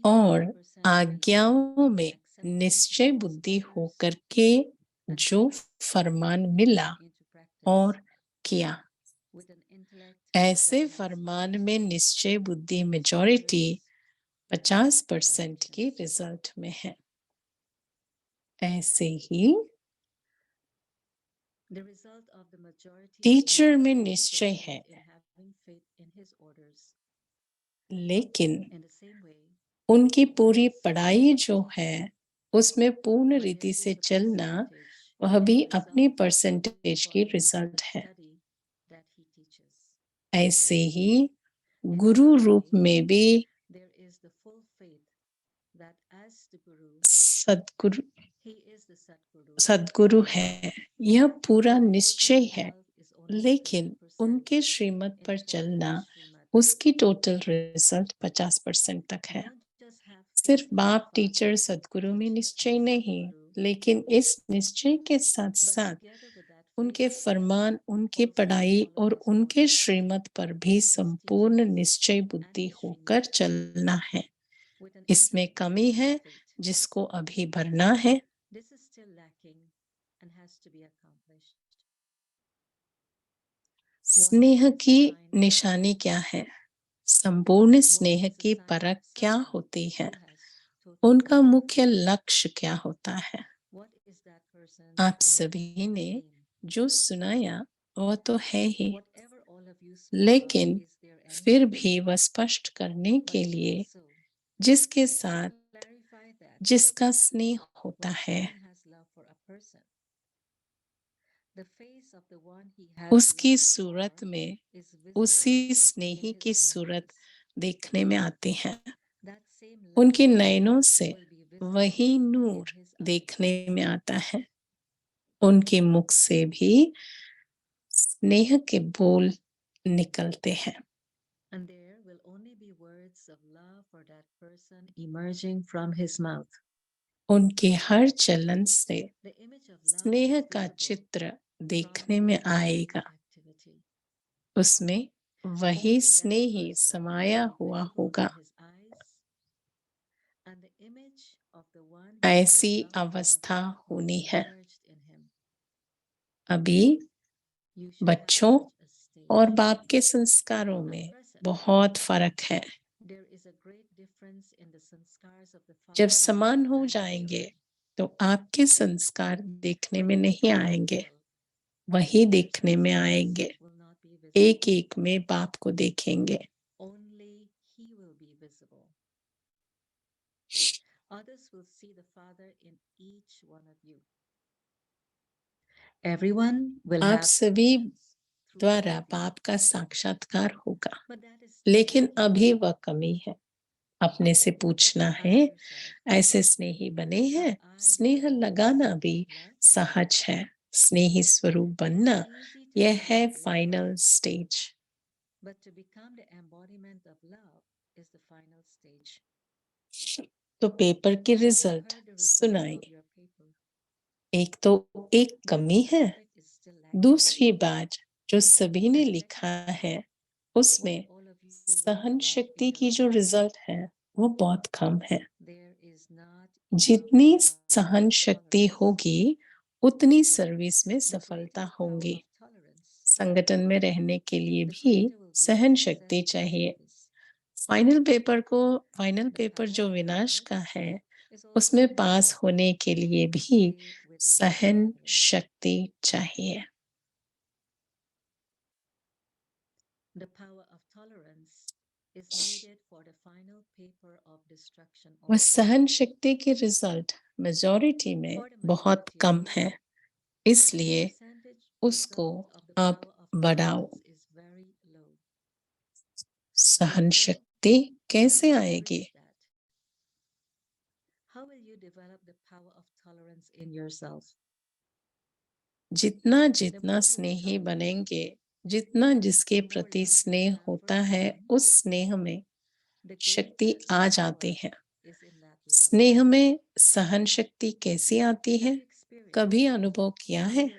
और आज्ञाओं में निश्चय बुद्धि होकर के जो फरमान मिला और किया, ऐसे फरमान में निश्चय बुद्धि मेजॉरिटी 50% की रिजल्ट में है। ऐसे ही टीचर में निश्चय है, लेकिन उनकी पूरी पढ़ाई जो है उसमें पूर्ण रीति से चलना, वह भी अपनी परसेंटेज की रिजल्ट है। ऐसे ही गुरु रूप में भी सदगुरु सदगुरु है, यह पूरा निश्चय है, लेकिन उनके श्रीमत पर चलना उसकी टोटल रिजल्ट 50% तक है। सिर्फ बाप टीचर सदगुरु में निश्चय नहीं, लेकिन इस निश्चय के साथ साथ उनके फरमान, उनकी पढ़ाई और उनके श्रीमत पर भी संपूर्ण निश्चय बुद्धि होकर चलना है। इसमें कमी है जिसको अभी भरना है। स्नेह की निशानी क्या है? संपूर्ण स्नेह की परख क्या होती है? उनका मुख्य लक्ष्य क्या होता है? आप सभी ने जो सुनाया वह तो है ही, लेकिन फिर भी वह स्पष्ट करने के लिए जिसके साथ जिसका स्नेह होता है उसकी सूरत में उसी स्नेही की सूरत देखने में आती है। उनके नयनों से वही नूर देखने में आता है। उनके मुख से भी स्नेह के बोल निकलते हैं। उनके हर चलन से स्नेह का चित्र देखने में आएगा। उसमें वही स्नेही समाया हुआ होगा। ऐसी अवस्था होनी है। अभी बच्चों और बाप के संस्कारों में बहुत फर्क है। जब समान हो जाएंगे तो आपके संस्कार देखने में नहीं आएंगे, वही देखने में आएंगे। एक एक में बाप को देखेंगे। आप सभी द्वारा बाप का साक्षात्कार होगा, लेकिन अभी वह कमी है। अपने से पूछना है, ऐसे स्नेही बने हैं? स्नेह लगाना भी सहज है। स्नेही स्वरूप बनना यह है फाइनल स्टेज। तो पेपर के रिजल्ट सुनाइए। एक तो एक कमी है। दूसरी बात जो सभी ने लिखा है उसमें सहन शक्ति की जो रिजल्ट है वो बहुत कम है। जितनी सहन शक्ति होगी उतनी सर्विस में सफलता होगी। संगठन में रहने के लिए भी सहन शक्ति चाहिए। फाइनल पेपर जो विनाश का है उसमें पास होने के लिए भी सहन शक्ति चाहिए। वह सहन शक्ति के रिजल्ट मेजॉरिटी में बहुत कम है, इसलिए उसको आप बढ़ाओ। सहन शक्ति कैसे आएगी? जितना जितना स्नेही बनेंगे, जितना जिसके प्रति स्नेह होता है उस स्नेह में शक्ति आ जाती है। स्नेह में सहन शक्ति कैसी आती है? कभी अनुभव किया है?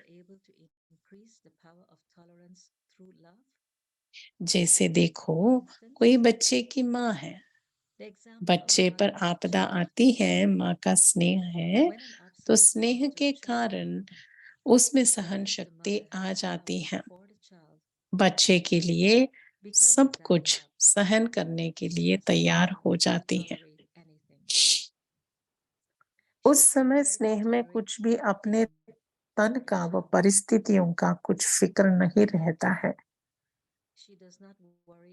जैसे देखो, कोई बच्चे की माँ है, बच्चे पर आपदा आती है, माँ का स्नेह है, तो स्नेह के कारण उसमें सहन शक्ति आ जाती है। बच्चे के लिए सब कुछ सहन करने के लिए तैयार हो जाती है। उस समय स्नेह में कुछ भी अपने तन का व परिस्थितियों का कुछ फिक्र नहीं रहता है।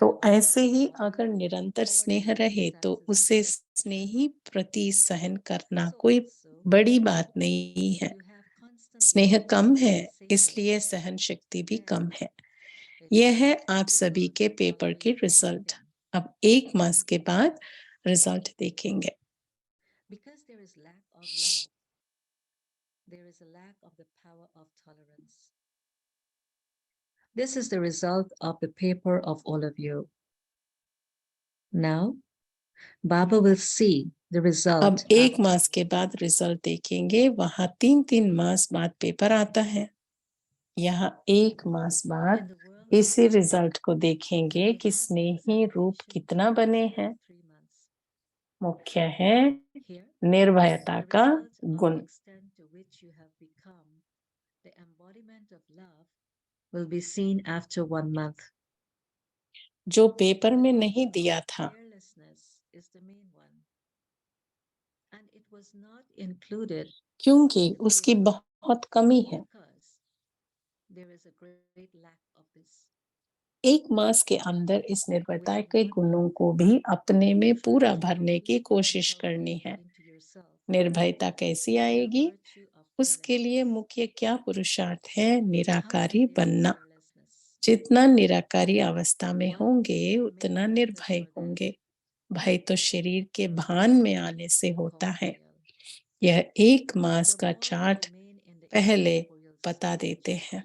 तो ऐसे ही अगर निरंतर स्नेह रहे तो उसे स्नेही प्रति सहन करना कोई बड़ी बात नहीं है। स्नेह कम है इसलिए सहन शक्ति भी कम है। यह है आप सभी के पेपर के रिजल्ट। अब 1 मास के बाद रिजल्ट देखेंगे। there is lack of love, there is a lack of the power of tolerance. This is the result of the paper of all of you. Now, Baba will see the result. अब एक मास के बाद रिजल्ट देखेंगे। वहां 3-3 मास बाद पेपर आता है। यहाँ 1 मास बाद इसी रिजल्ट को देखेंगे कि स्नेही रूप कितना बने हैं। मुख्य है निर्भयता का गुण। Will be seen after 1 month. जो पेपर में नहीं दिया था, is the main one. And it was not included क्योंकि उसकी बहुत कमी है। because there is a great lack of this. 1 मास के अंदर इस निर्भयता के गुणों को भी अपने में पूरा भरने की कोशिश करनी है। निर्भयता कैसी आएगी? उसके लिए मुख्य क्या पुरुषार्थ है? निराकारी बनना। जितना निराकारी अवस्था में होंगे उतना निर्भय होंगे। भय तो शरीर के भान में आने से होता है। यह 1 मास का चार्ट पहले बता देते हैं।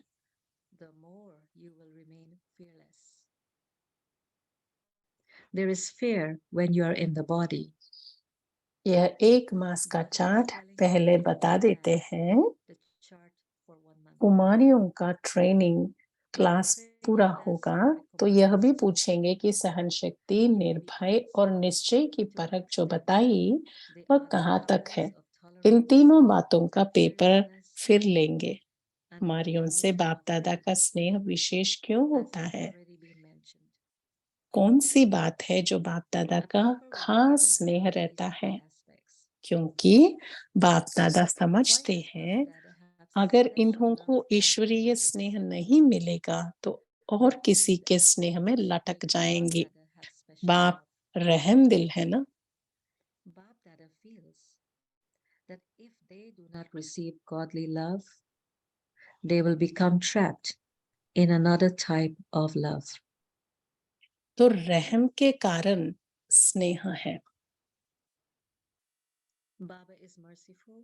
There is fear when you are in the body. यह 1 मास का चार्ट पहले बता देते हैं। कुमारियों का ट्रेनिंग क्लास पूरा होगा तो यह भी पूछेंगे कि सहन शक्ति, निर्भय और निश्चय की परख जो बताई वह कहाँ तक है। इन तीनों बातों का पेपर फिर लेंगे। कुमारियों से बाप दादा का स्नेह विशेष क्यों होता है? कौन सी बात है जो बाप दादा का खास स्नेह रहता है? क्योंकि बाप दादा समझते हैं अगर इन्हों को ईश्वरीय स्नेह नहीं मिलेगा तो और किसी के स्नेह में लटक जाएंगे। बाप रहम दिल है ना। Bap Dada feels that if they do not receive godly love, they will become trapped in another type of love. तो रहम के कारण स्नेह है। Baba is merciful.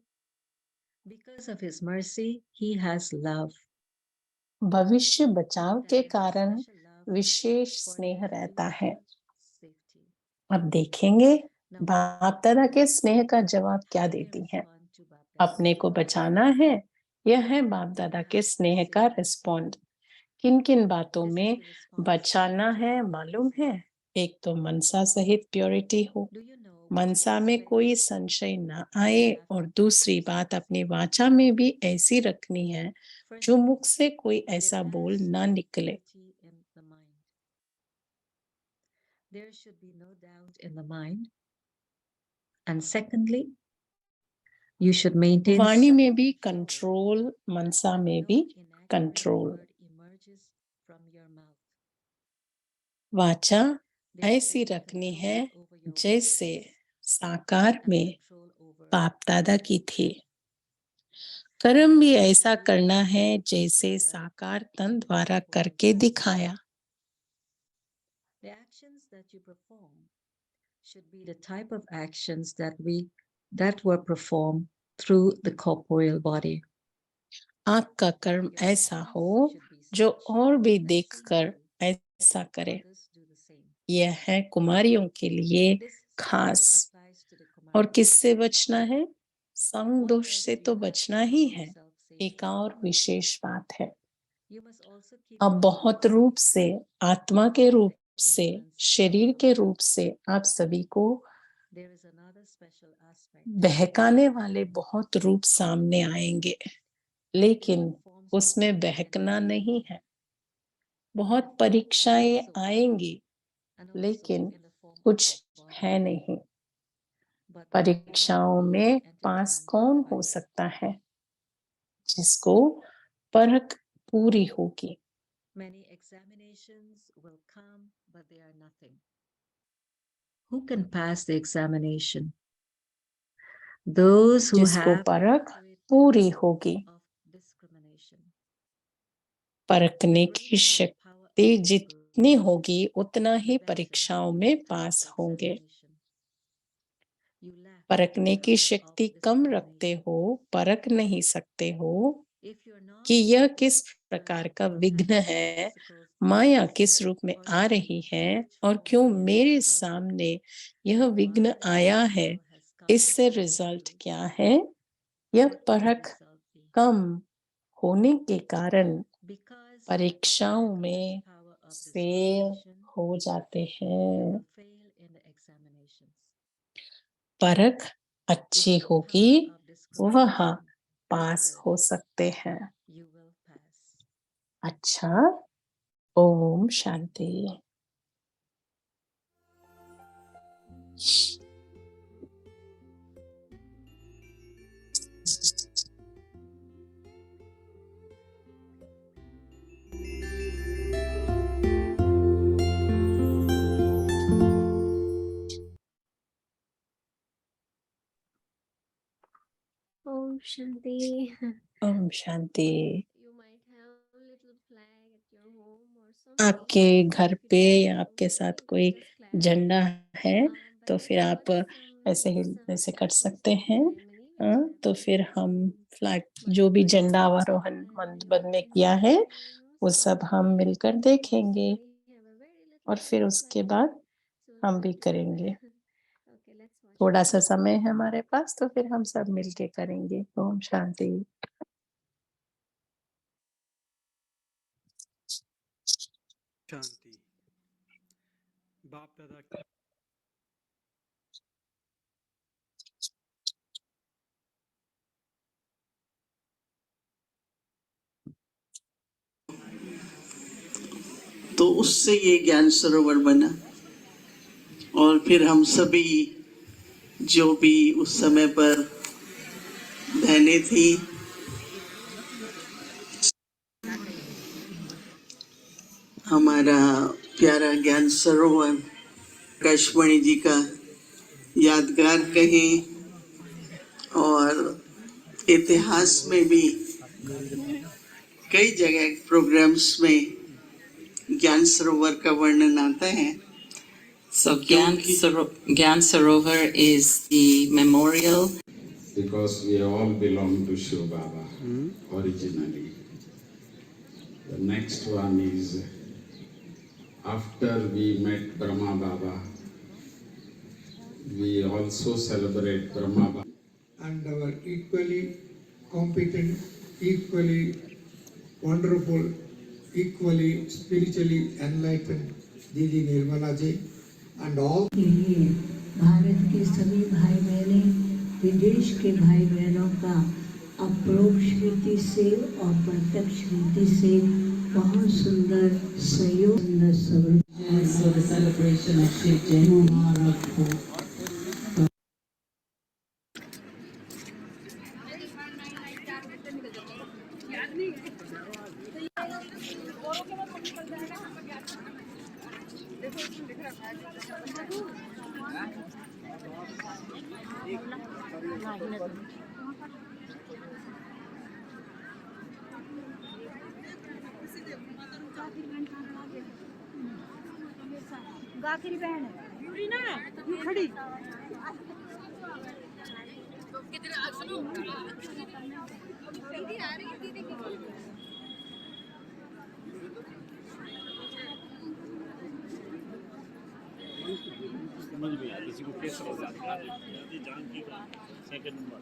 Because of his mercy, he has love. भविष्य बचाव के कारण विशेष स्नेह रहता है। अब देखेंगे बाप दादा के स्नेह का जवाब क्या देती है। अपने को बचाना है, यह है बाप दादा के स्नेह का रिस्पॉन्ड। किन किन बातों में बचाना है मालूम है? एक तो मनसा सहित प्योरिटी हो, मनसा में कोई संशय न आए, और दूसरी बात अपनी वाचा में भी ऐसी रखनी है जो मुख से कोई ऐसा बोल ना निकले। There should be no doubt in the mind. And secondly, you should maintain वाणी में भी कंट्रोल, मनसा में भी कंट्रोल। वाचा ऐसी रखनी है जैसे साकार में बाप दादा की थी। कर्म भी ऐसा करना है जैसे साकार तन द्वारा करके दिखाया। The actions that you perform should be the type of actions that were performed through the corporeal body. आँख का कर्म ऐसा हो जो और भी देखकर ऐसा करे। यह है कुमारियों के लिए खास। और किससे बचना है? संग दोष से तो बचना ही है। एक और विशेष बात है, अब बहुत रूप से, आत्मा के रूप से, शरीर के रूप से आप सभी को बहकाने वाले बहुत रूप सामने आएंगे, लेकिन उसमें बहकना नहीं है। बहुत परीक्षाएं आएंगी लेकिन कुछ है नहीं। परीक्षाओं में पास कौन हो सकता है? जिसको परख पूरी होगी। Many examinations will come, but they are nothing. Who can pass the examination? Those who जिसको have परख पूरी होगी। परखने की शक्ति जितनी होगी उतना ही परीक्षाओं में पास होंगे। You lack परखने the की power of शक्ति कम रखते discrimination. हो, परख नहीं सकते हो If you're not कि यह able किस to प्रकार discern का what's विघ्न happening in है, physical माया space, किस रूप में or आ see रही है which और form क्यों it has मेरे come, सामने यह then विघ्न why the आया है, obstacle has come इससे upon रिजल्ट you, क्या है? यह what will the परख result be? कम होने के कारण Because of the परीक्षाओं lack of में this power of fail discrimination, हो जाते you हैं। will fail in the examinations. परख If अच्छी the होगी, power of वह discrimination पास is हो good, सकते हैं। you will pass. अच्छा, Om Shanti. Om Shanti. Om Shanti. You might have a little flag at your home or something. आपके घर If you पे don't या have आपके any, साथ you कोई just clap. झंडा है But तो if फिर you आप watch ऐसे ही some ऐसे कर on सकते social हैं। media, many which have तो been फिर हम in फ्लैग my जो भी place, झंडा आरोहण and मंच ने you किया can, है वो see सब हम मिलकर this देखेंगे family have a very और little फिर उसके flag. बाद So हम भी let's करेंगे। okay, let's watch थोड़ा this. सा समय है हमारे पास तो फिर हम सब मिलके करेंगे। ओम शांति। शांति। बाप दादा तो उससे ये ज्ञान सरोवर बना और फिर हम सभी जो भी उस समय पर बहनें थी, हमारा प्यारा ज्ञान सरोवर आकाशवाणी जी का यादगार कहें और इतिहास में भी कई जगह प्रोग्राम्स में ज्ञान सरोवर का वर्णन आता है। So Gyan Sarovar is the memorial. Because we all belong to Shiv Baba originally. The next one is after we met Brahma Baba, we also celebrate Brahma Baba. And our equally competent, equally wonderful, equally spiritually enlightened Didi Nirmala ji and all. के लिए भारत के सभी भाई बहनें, विदेश के भाई बहनों का अप्रोक्ष रीति से और प्रत्यक्ष रीति से बहुत सुंदर सहयोग, सुंदर सवर्ण। So the celebration of Shiv Jayanti मुबारक हो। गाखिरी बहन है यूरी ना यू खड़ी दीदी आ रही है दीदी की समझ में आया किसी को कैसे हो जाता है जान की second number.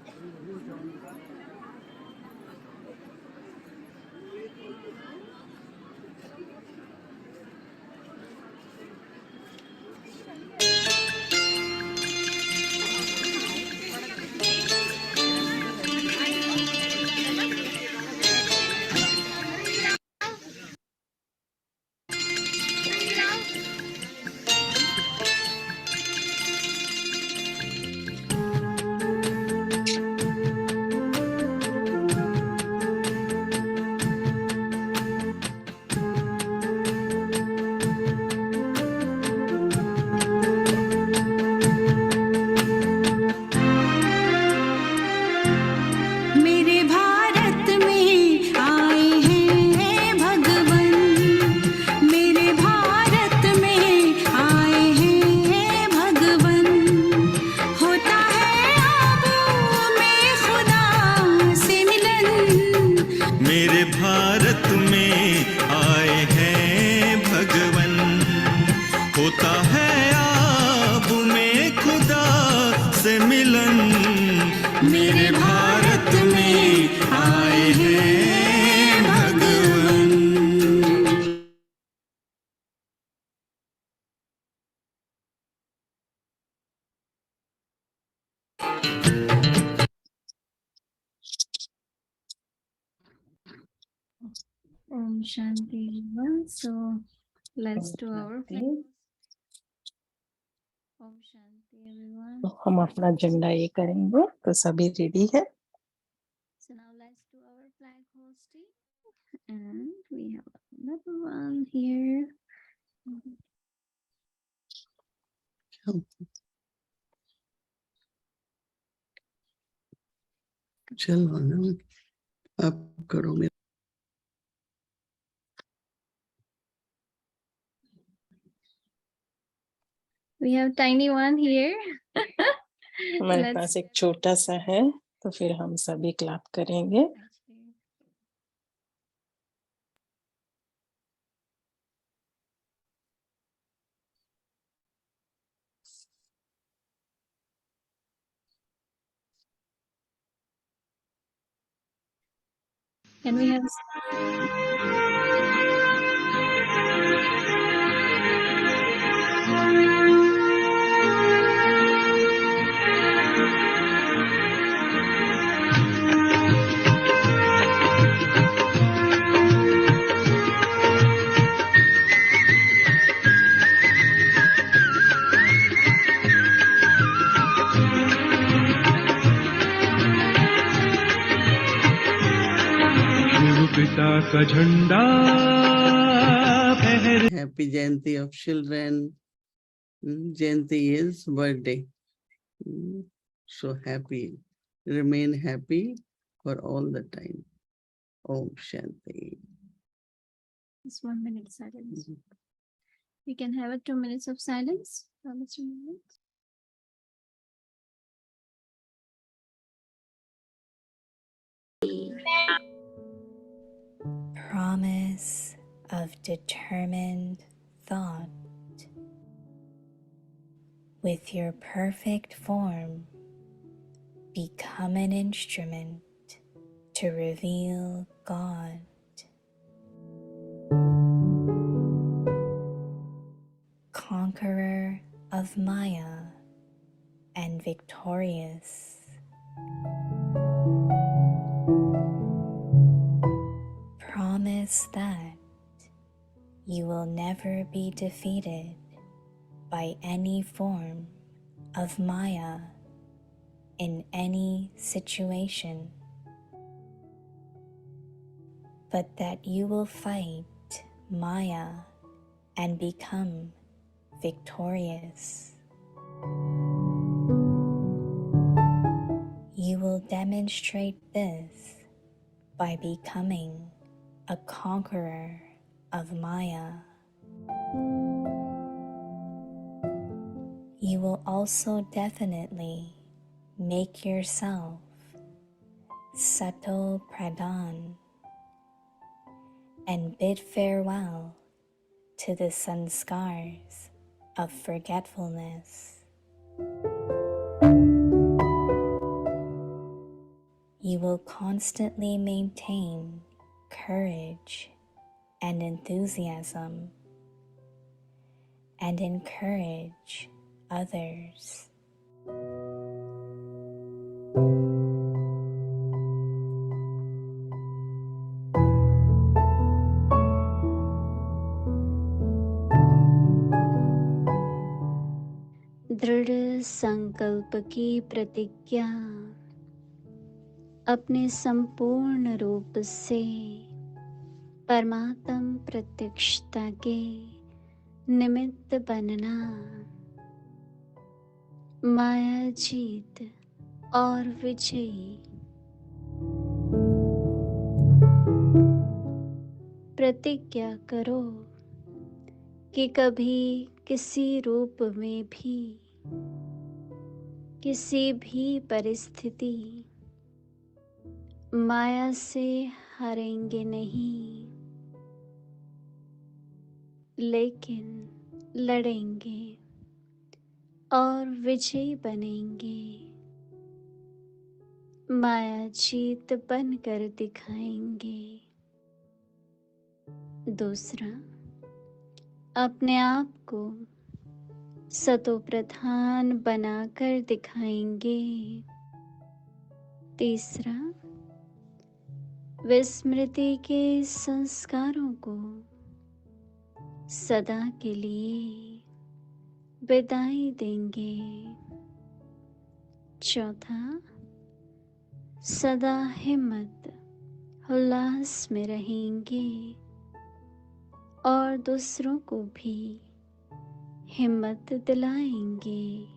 Om Shanti everyone. So let's do our flag. Om Shanti everyone. तो हम अपना झंडा ये करेंगे, तो सभी रेडी है। So now let's do our flag hosting, and we have another one here. चलो ना, आप करो मेरे। We have tiny one here. हमारे Let's पास एक छोटा सा है, तो फिर हम सभी क्लैप करेंगे। actually. Can we have पिता का झंडा फहरे। Happy Jayanti of children. Jayanti is birthday. So happy. Remain happy for all the time. Om Shanti. just 1 minute silence? We can have a 2 minutes of silence. How much 2 minutes? Promise of determined thought. With your perfect form, become an instrument to reveal God. Conqueror of Maya and victorious. Promise that you will never be defeated by any form of Maya in any situation, but that you will fight Maya and become victorious. You will demonstrate this by becoming a conqueror of Maya. You will also definitely make yourself Sato Pradhan and bid farewell to the sanskars of forgetfulness. You will constantly maintain courage and enthusiasm and encourage others. दृढ़ संकल्प की प्रतिज्ञा अपने संपूर्ण रूप से परमात्म प्रत्यक्षता के निमित्त बनना, माया जीत और विजयी। प्रतिज्ञा करो कि कभी किसी रूप में भी, किसी भी परिस्थिति माया से हारेंगे नहीं, लेकिन लड़ेंगे और विजयी बनेंगे। माया जीत बनकर दिखाएंगे। दूसरा, अपने आप को सतो प्रधान बनाकर दिखाएंगे। तीसरा, विस्मृति के संस्कारों को सदा के लिए विदाई देंगे। चौथा, सदा हिम्मत उल्लास में रहेंगे और दूसरों को भी हिम्मत दिलाएंगे।